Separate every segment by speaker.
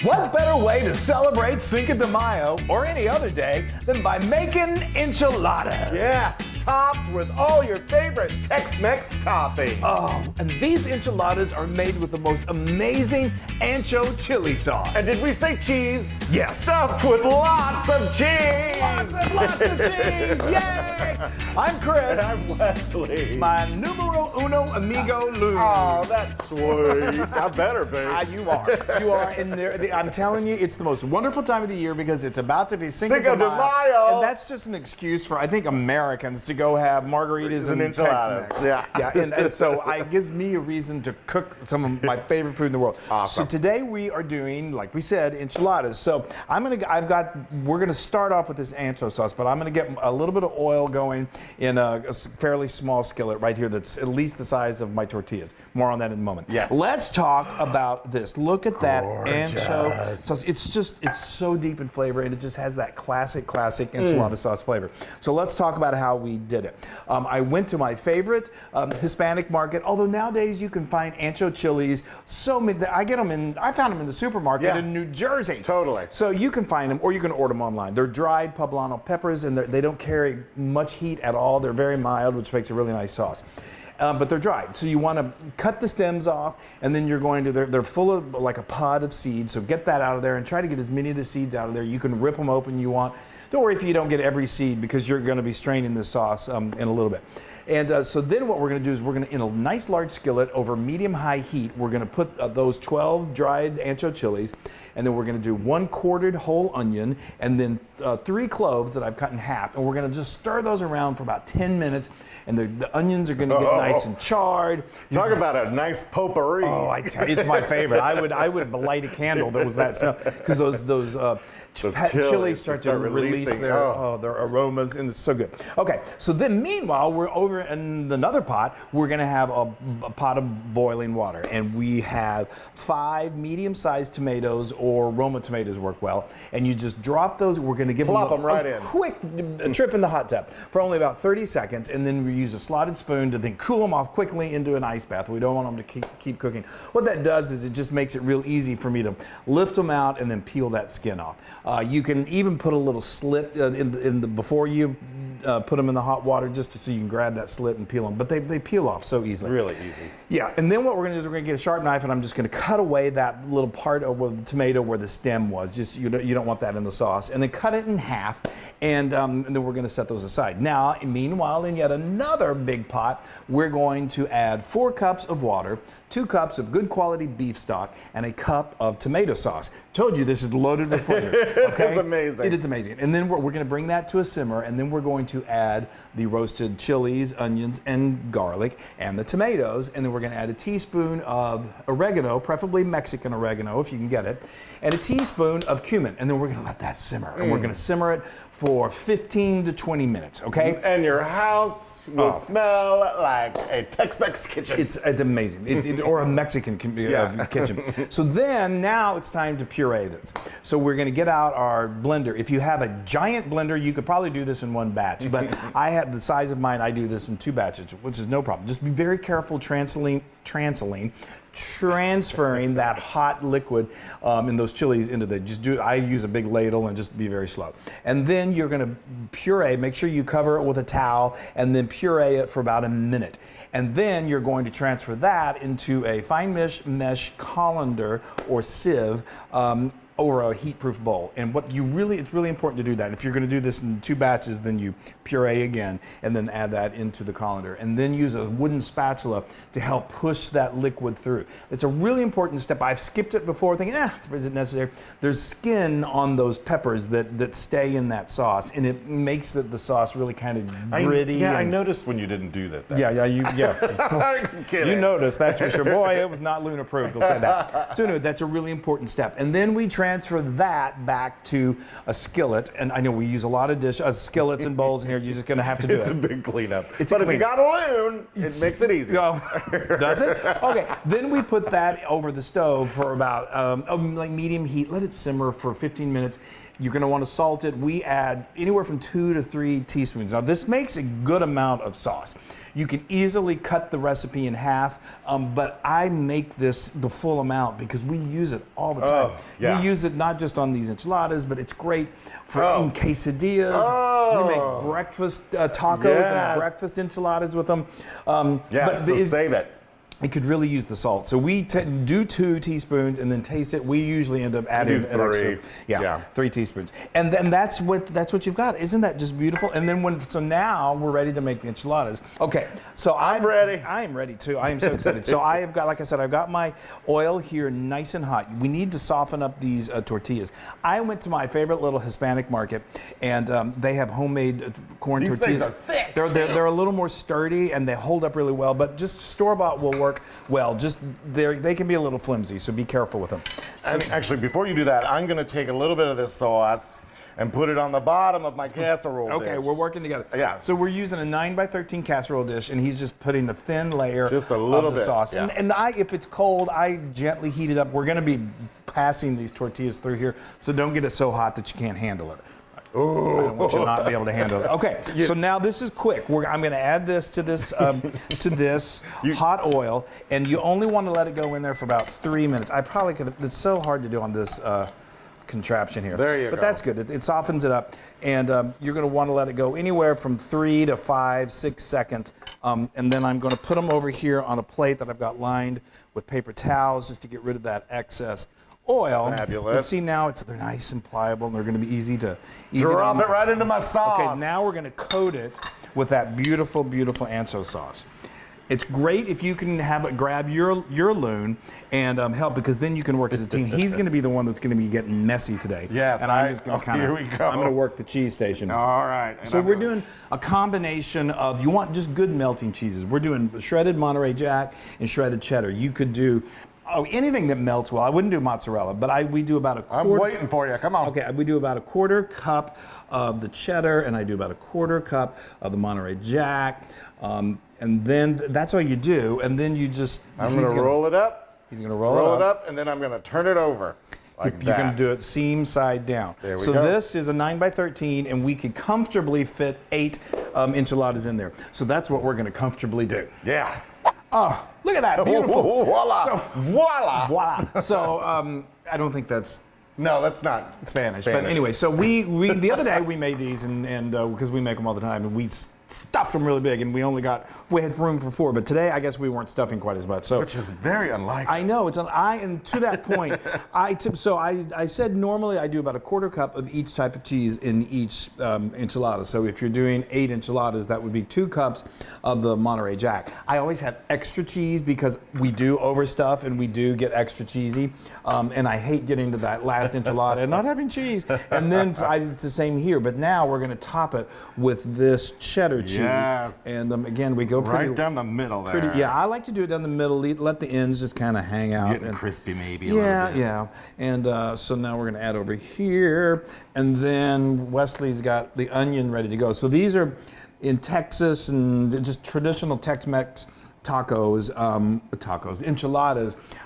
Speaker 1: What better way to celebrate Cinco de Mayo or any other day than by making enchiladas?
Speaker 2: Yes, topped with all your favorite Tex-Mex toppings.
Speaker 1: Oh, and these enchiladas are made with the most amazing ancho chili sauce.
Speaker 2: And did we say cheese?
Speaker 1: Yes.
Speaker 2: Stuffed with lots of cheese.
Speaker 1: Lots of cheese! Yay! I'm Chris.
Speaker 2: And I'm Wesley.
Speaker 1: My numero uno amigo Loon.
Speaker 2: Oh, that's sweet. I better be.
Speaker 1: You are. You are in there. I'm telling you, it's the most wonderful time of the year because it's about to be Cinco de Mayo. And that's just an excuse for, I think, Americans to go have margaritas and Tex-Mex.
Speaker 2: Yeah.
Speaker 1: And so it gives me a reason to cook some of my favorite food in the world.
Speaker 2: Awesome.
Speaker 1: So today we are doing, like we said, enchiladas. So we're gonna start off with this ancho sauce, but I'm gonna get a little bit of oil going in a fairly small skillet right here that's at least the size of my tortillas. More on that in a moment.
Speaker 2: Yes.
Speaker 1: Let's talk about this. Look at that
Speaker 2: Gorgeous.
Speaker 1: ancho sauce. It's so deep in flavor, and it just has that classic enchilada sauce flavor. So let's talk about how we did it. I went to my favorite Hispanic market, although nowadays you can find ancho chilies so many. I found them in the supermarket in New Jersey.
Speaker 2: Totally.
Speaker 1: So you can find them, or you can order them online. They're dried poblano peppers, and they don't carry much heat at all. They're very mild, which makes a really nice sauce. But they're dried, so you want to cut the stems off, and then you're going to, they're full of like a pod of seeds, so get that out of there and try to get as many of the seeds out of there. You can rip them open you want. Don't worry if you don't get every seed because you're going to be straining this sauce in a little bit. And so then what we're going to do is we're going to, in a nice large skillet over medium-high heat, we're going to put those 12 dried ancho chilies, and then we're going to do 1 quartered whole onion, and then 3 cloves that I've cut in half, and we're going to just stir those around for about 10 minutes, and the onions are going to get nice and charred.
Speaker 2: Talk about a nice potpourri.
Speaker 1: Oh, I tell you, it's my favorite. I would light a candle that was that smell, because those chilies start to release their aromas, and it's so good. Okay, so then meanwhile, we're over in another pot. We're going to have a pot of boiling water, and we have 5 medium-sized tomatoes, or Roma tomatoes work well, and you just drop those. We're going to give them a quick trip in the hot tub for only about 30 seconds, and then we use a slotted spoon to then cool them off quickly into an ice bath. We don't want them to keep cooking. What that does is it just makes it real easy for me to lift them out and then peel that skin off. You can even put a little slit before you put them in the hot water, just so you can grab that slit and peel them. But they peel off so easily.
Speaker 2: Really easy.
Speaker 1: Yeah, and then what we're going to do is we're going to get a sharp knife, and I'm just going to cut away that little part of the tomato where the stem was. Just you don't want that in the sauce. And then cut it in half, and then we're going to set those aside. Now, meanwhile, in yet another big pot, we're going to add 4 cups of water, 2 cups of good quality beef stock, and a cup of tomato sauce. Told you this is loaded with flavor. Okay?
Speaker 2: It's amazing.
Speaker 1: It is amazing. And then we're going to bring that to a simmer, and then we're going to add the roasted chilies, onions, and garlic, and the tomatoes, and then we're going to add a teaspoon of oregano, preferably Mexican oregano if you can get it, and a teaspoon of cumin, and then we're going to let that simmer. And we're going to simmer it for 15 to 20 minutes, okay?
Speaker 2: And your house will smell like a Tex-Mex kitchen.
Speaker 1: It's amazing. Or a Mexican kitchen. So then, now it's time to puree this. So we're going to get out our blender. If you have a giant blender, you could probably do this in 1 batch. But I have the size of mine, I do this in 2 batches, which is no problem. Just be very careful transferring that hot liquid in those chilies into I use a big ladle and just be very slow. And then you're going to puree, make sure you cover it with a towel, and then puree it for about a minute. And then you're going to transfer that into a fine mesh colander or sieve over a heat-proof bowl. And it's really important to do that. If you're going to do this in 2 batches, then you puree again and then add that into the colander. And then use a wooden spatula to help push that liquid through. It's a really important step. I've skipped it before thinking, is it necessary? There's skin on those peppers that stay in that sauce, and it makes the sauce really kind of gritty.
Speaker 2: I noticed when you didn't do that.
Speaker 1: You noticed, that's for sure. Boy, it was not Loon approved, they'll say that. So anyway, that's a really important step. And then we transfer transfer that back to a skillet. And I know we use a lot of skillets and bowls in here. You're just going to have to do
Speaker 2: It's
Speaker 1: it.
Speaker 2: a big cleanup.
Speaker 1: It's
Speaker 2: but if you got a Loon, it makes it easy.
Speaker 1: Does it? Okay. Then we put that over the stove for about like medium heat. Let it simmer for 15 minutes. You're going to want to salt it. We add anywhere from 2 to 3 teaspoons. Now, this makes a good amount of sauce. You can easily cut the recipe in half, but I make this the full amount because we use it all the time.
Speaker 2: Yeah.
Speaker 1: We use it not just on these enchiladas, but it's great for in quesadillas. We make breakfast tacos and breakfast enchiladas with them.
Speaker 2: So save it.
Speaker 1: It could really use the salt. So we do 2 teaspoons and then taste it. We usually end up adding an extra 3 teaspoons. And then that's what you've got. Isn't that just beautiful? And then so now we're ready to make the enchiladas. Okay, so I'm ready. I am ready too. I am so excited. So I have got, like I said, I've got my oil here nice and hot. We need to soften up these tortillas. I went to my favorite little Hispanic market and they have homemade corn tortillas.
Speaker 2: These things are thick.
Speaker 1: They're a little more sturdy and they hold up really well, but just store-bought will work well. Just they can be a little flimsy, so be careful with them.
Speaker 2: And actually, before you do that, I'm going to take a little bit of this sauce and put it on the bottom of my casserole
Speaker 1: Okay,
Speaker 2: dish.
Speaker 1: we're working together.
Speaker 2: Yeah.
Speaker 1: So we're using a 9x13 casserole dish, and he's just putting a thin layer
Speaker 2: Just a little
Speaker 1: of the
Speaker 2: bit,
Speaker 1: sauce.
Speaker 2: yeah.
Speaker 1: And if it's cold, I gently heat it up. We're going to be passing these tortillas through here, so don't get it so hot that you can't handle it. Ooh. I don't want you to not be able to handle it. Okay, so now this is quick. I'm going to add this to this hot oil, and you only want to let it go in there for about 3 minutes. I probably could. It's so hard to do on this contraption here.
Speaker 2: There you go.
Speaker 1: But that's good. It softens it up, and you're going to want to let it go anywhere from 3 to 5, 6 seconds, and then I'm going to put them over here on a plate that I've got lined with paper towels just to get rid of that excess oil.
Speaker 2: Fabulous.
Speaker 1: And see now they're nice and pliable and they're going to be easy to
Speaker 2: drop it right into my sauce.
Speaker 1: Okay, now we're going to coat it with that beautiful, beautiful Ancho sauce. It's great if you can grab your Loon and help, because then you can work as a team. He's going to be the one that's going to be getting messy today.
Speaker 2: Yes,
Speaker 1: and I'm just going to
Speaker 2: here we go.
Speaker 1: I'm going to work the cheese station.
Speaker 2: All right.
Speaker 1: So we're doing a combination of, you want just good melting cheeses. We're doing shredded Monterey Jack and shredded cheddar. You could do anything that melts well. I wouldn't do mozzarella, but we do about a quarter.
Speaker 2: I'm waiting for you. Come on.
Speaker 1: Okay, we do about a 1/4 cup of the cheddar, and I do about a 1/4 cup of the Monterey Jack, and then that's all you do, and then you just.
Speaker 2: I'm going to roll it up.
Speaker 1: He's going to roll
Speaker 2: it up, and then I'm going to turn it over. Like
Speaker 1: You're
Speaker 2: that.
Speaker 1: going to do it seam side down.
Speaker 2: There we
Speaker 1: so
Speaker 2: go.
Speaker 1: This is a 9x13, and we could comfortably fit 8 enchiladas in there. So that's what we're going to comfortably do.
Speaker 2: Yeah.
Speaker 1: Oh, look at that, beautiful.
Speaker 2: Voila.
Speaker 1: So,
Speaker 2: voila.
Speaker 1: So I don't think that's
Speaker 2: No, that's not
Speaker 1: Spanish. But anyway, so we the other day we made these, and because we make them all the time, and we stuffed them really big, and we had room for 4. But today, I guess we weren't stuffing quite as much. So
Speaker 2: which is very unlike
Speaker 1: I
Speaker 2: us.
Speaker 1: know and to that point, I said normally I do about a 1/4 cup of each type of cheese in each enchilada. So if you're doing 8 enchiladas, that would be 2 cups of the Monterey Jack. I always have extra cheese because we do overstuff and we do get extra cheesy, and I hate getting to that last enchilada and not having cheese. And then it's the same here, but now we're going to top it with this cheddar cheese.
Speaker 2: Yes.
Speaker 1: And again, we go
Speaker 2: right down the middle there.
Speaker 1: Yeah, I like to do it down the middle. Let the ends just kind of hang out.
Speaker 2: Getting crispy maybe a little bit.
Speaker 1: Yeah. And so now we're going to add over here. And then Wesley's got the onion ready to go. So these are in Texas and just traditional Tex-Mex enchiladas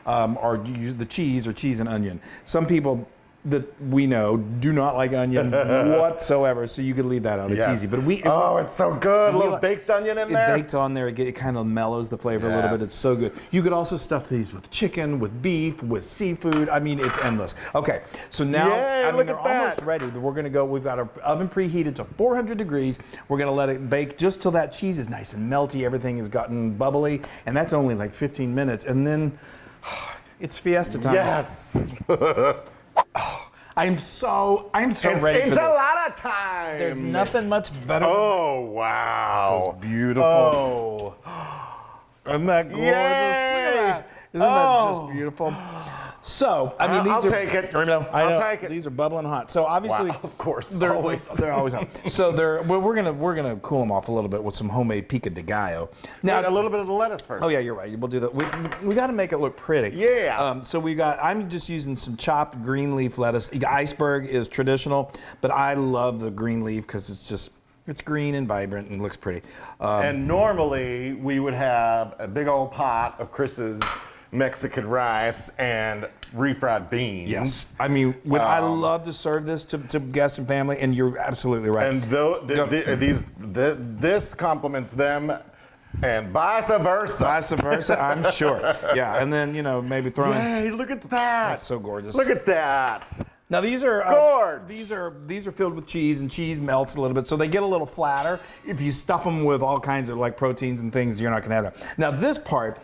Speaker 1: are the cheese or cheese and onion. Some people that we know do not like onion whatsoever, so you could leave that out. It's easy. But
Speaker 2: it's so good. A little baked onion in there.
Speaker 1: Baked on there, it kind of mellows the flavor a little bit. It's so good. You could also stuff these with chicken, with beef, with seafood. I mean, it's endless. Okay, so now they're almost ready. We're going to go. We've got our oven preheated to 400 degrees. We're going to let it bake just till that cheese is nice and melty. Everything has gotten bubbly, and that's only like 15 minutes. And then it's fiesta time.
Speaker 2: Yes.
Speaker 1: I'm so ready for this.
Speaker 2: It's enchilada time.
Speaker 1: There's nothing much better.
Speaker 2: Oh, wow.
Speaker 1: It's beautiful.
Speaker 2: Oh.
Speaker 1: Isn't that gorgeous?
Speaker 2: Yay.
Speaker 1: Look at that. Isn't that just beautiful? So, I mean,
Speaker 2: I'll
Speaker 1: these are,
Speaker 2: take it.
Speaker 1: I know.
Speaker 2: I'll take it.
Speaker 1: These are bubbling hot. So obviously,
Speaker 2: Wow, of course,
Speaker 1: they're
Speaker 2: always.
Speaker 1: they're always hot. So we're gonna cool them off a little bit with some homemade pico de gallo. Now,
Speaker 2: Wait, a little bit of the lettuce first.
Speaker 1: oh yeah, you're right. We'll do that. We got to make it look pretty.
Speaker 2: Yeah.
Speaker 1: So I'm just using some chopped green leaf lettuce. Iceberg is traditional, but I love the green leaf because it's green and vibrant and looks pretty.
Speaker 2: And normally we would have a big old pot of Chris's Mexican rice and refried beans.
Speaker 1: Yes. I mean, I love to serve this to guests and family, and you're absolutely right.
Speaker 2: And this complements them, and vice versa.
Speaker 1: Vice versa, I'm sure. Yeah, and then, maybe throwing.
Speaker 2: Hey, look at that.
Speaker 1: That's so gorgeous.
Speaker 2: Look at that.
Speaker 1: Now these are
Speaker 2: Gorge.
Speaker 1: these are filled with cheese, and cheese melts a little bit, so they get a little flatter. If you stuff them with all kinds of like proteins and things, you're not going to have that. Now this part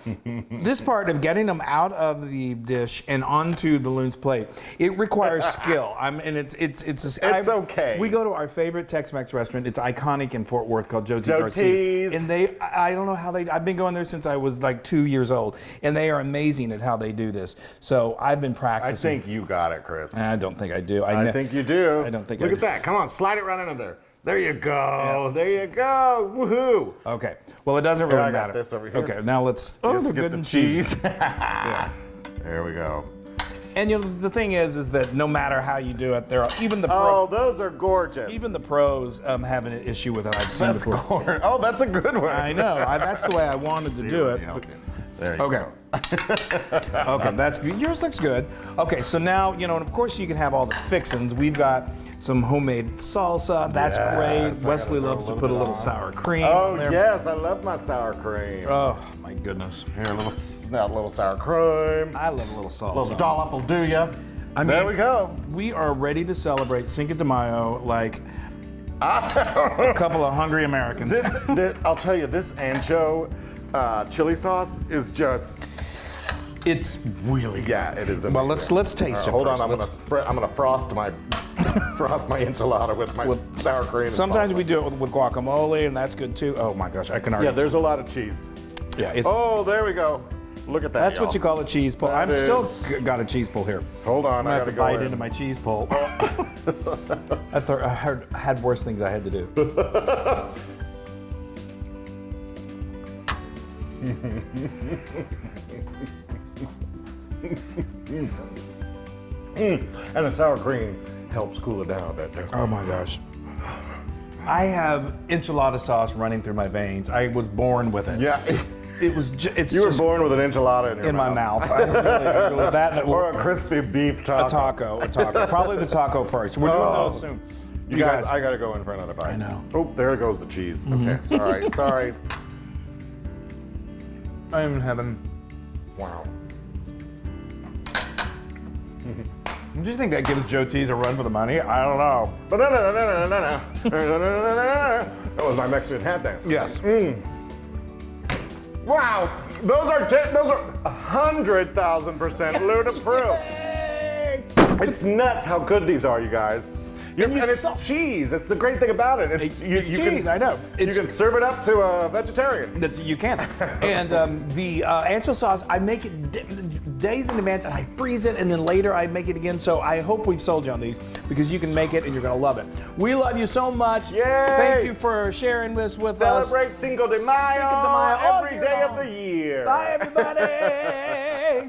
Speaker 1: of getting them out of the dish and onto the Loon's plate, it requires skill. It's
Speaker 2: okay.
Speaker 1: We go to our favorite Tex-Mex restaurant. It's iconic in Fort Worth, called Joe T.
Speaker 2: Joe
Speaker 1: Garcia's,
Speaker 2: T's.
Speaker 1: and I don't know how I've been going there since I was like 2 years old, and they are amazing at how they do this. So I've been
Speaker 2: I
Speaker 1: practicing.
Speaker 2: think you got it, Chris.
Speaker 1: I don't think I do.
Speaker 2: I think you do.
Speaker 1: I don't think I
Speaker 2: Look
Speaker 1: do.
Speaker 2: at that. Come on, slide it right under there. There you go. Yeah. There you go. Woohoo.
Speaker 1: Okay. Well, it doesn't really
Speaker 2: I got
Speaker 1: matter.
Speaker 2: this over here.
Speaker 1: Okay. Now let's.
Speaker 2: Let's
Speaker 1: they're
Speaker 2: get
Speaker 1: good
Speaker 2: the
Speaker 1: and
Speaker 2: cheese.
Speaker 1: Yeah.
Speaker 2: There we go.
Speaker 1: And the thing is that no matter how you do it, even the
Speaker 2: those are gorgeous.
Speaker 1: even the pros have an issue with it. I've seen
Speaker 2: That's
Speaker 1: before.
Speaker 2: gorgeous. Oh, that's a good one.
Speaker 1: I know. That's the way I wanted to do it.
Speaker 2: There you
Speaker 1: Okay.
Speaker 2: go.
Speaker 1: Okay, yours looks good. Okay, so now, and of course you can have all the fixins. We've got some homemade salsa. That's
Speaker 2: Yes,
Speaker 1: great.
Speaker 2: I
Speaker 1: Wesley
Speaker 2: gotta
Speaker 1: loves
Speaker 2: throw
Speaker 1: to
Speaker 2: a
Speaker 1: put a
Speaker 2: little
Speaker 1: little
Speaker 2: bit on.
Speaker 1: sour cream
Speaker 2: Oh,
Speaker 1: in there.
Speaker 2: yes, I love my sour cream.
Speaker 1: Oh, my goodness.
Speaker 2: Here, a little sour cream.
Speaker 1: I love a little salsa.
Speaker 2: A little dollop will do ya.
Speaker 1: I mean,
Speaker 2: There we go.
Speaker 1: We are ready to celebrate Cinco de Mayo like a couple of hungry Americans.
Speaker 2: I'll tell you, this ancho chili sauce is just.
Speaker 1: It's really good.
Speaker 2: Yeah, it is amazing.
Speaker 1: Well, let's taste it
Speaker 2: Hold
Speaker 1: first.
Speaker 2: on, I'm gonna frost my enchilada with my sour cream. and
Speaker 1: Sometimes
Speaker 2: salsa.
Speaker 1: we do it with guacamole, and that's good too. Oh my gosh, I can already.
Speaker 2: Yeah, there's a lot of cheese.
Speaker 1: Yeah,
Speaker 2: Oh, there we we go. Look at that.
Speaker 1: that's what
Speaker 2: y'all.
Speaker 1: you call a cheese pull.
Speaker 2: That
Speaker 1: I'm still
Speaker 2: is-
Speaker 1: got a cheese pull here.
Speaker 2: Hold on,
Speaker 1: I'm gonna
Speaker 2: I
Speaker 1: have to
Speaker 2: gotta go
Speaker 1: bite
Speaker 2: in.
Speaker 1: into my cheese pull. I had worse things I had to do.
Speaker 2: And the sour cream helps cool it down a bit.
Speaker 1: Oh my gosh. I have enchilada sauce running through my veins. I was born with it.
Speaker 2: Yeah.
Speaker 1: It was. It's
Speaker 2: You were
Speaker 1: just
Speaker 2: born with an enchilada in your
Speaker 1: in my
Speaker 2: mouth.
Speaker 1: mouth. I really that
Speaker 2: Or a crispy beef taco.
Speaker 1: a taco. Probably the taco first. We're doing those soon.
Speaker 2: You guys, I gotta go in for another bite.
Speaker 1: I know.
Speaker 2: Oh, there goes the cheese. Okay, sorry.
Speaker 1: I'm in heaven.
Speaker 2: Wow.
Speaker 1: Do you think that gives Joe T's a run for the money? I don't know.
Speaker 2: That was my Mexican hat dance.
Speaker 1: Yes.
Speaker 2: Wow, those are 100,000% Loon approved. It's nuts how good these are, you guys. And it's cheese. It's the great thing about it. It's
Speaker 1: cheese. I know.
Speaker 2: You can serve it up to a vegetarian.
Speaker 1: You can. And the ancho sauce, I make it days in advance, and I freeze it, and then later I make it again. So I hope we've sold you on these, because you can make it and you're going to love it. We love you so much.
Speaker 2: Yay!
Speaker 1: Thank you for sharing this with us.
Speaker 2: Celebrate Cinco de Mayo,
Speaker 1: Cinco de Mayo
Speaker 2: every day of the year.
Speaker 1: Bye, everybody.